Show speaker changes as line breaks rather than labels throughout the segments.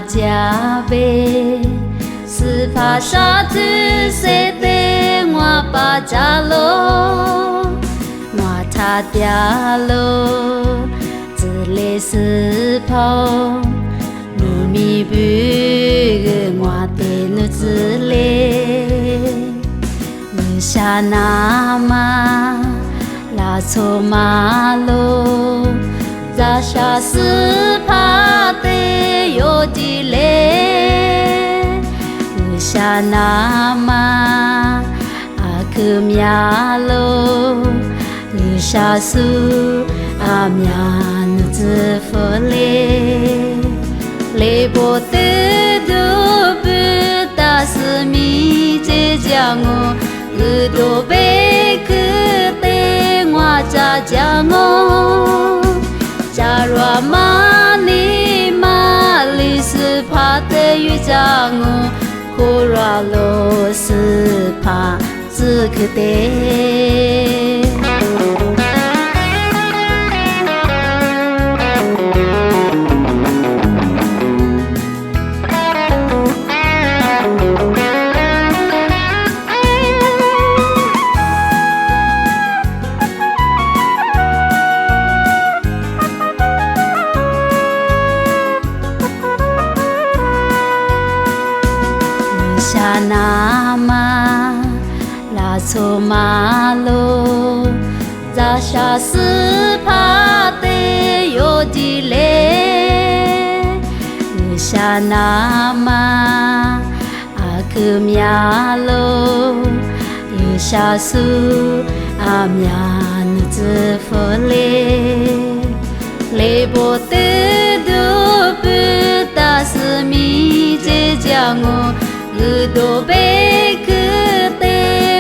家呗，是怕啥子谁对我把家喽，我他掉喽，只来是跑，路米不我的路子嘞，路下那么拉错马路。在下是怕的有的嘞，不下那么克苗喽，不下树苗奴子佛嘞，雷波的都不打是米这家我都被克的我家家我。假如玛尼玛丽是怕的雨将我，可若罗是怕自个的。下那么拉错马路，在下是怕的有的嘞，下那么克苗喽，下树苗奴子佛嘞，雷波的都不打是米这家我。都被克的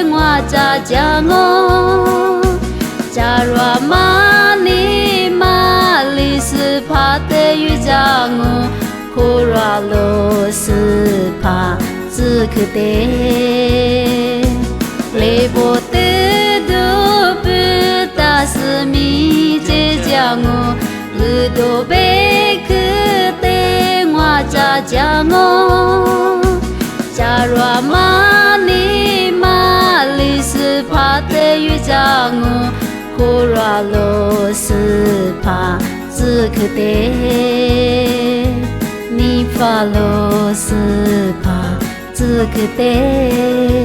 我家家我，假如玛尼玛丽是怕的雨将我，可若罗是怕自个的，雷波的都不打是米这家我，都被克的我家家我。假如玛尼玛丽是怕的雨将我，可若罗是怕自个的，你怕罗是怕自个的。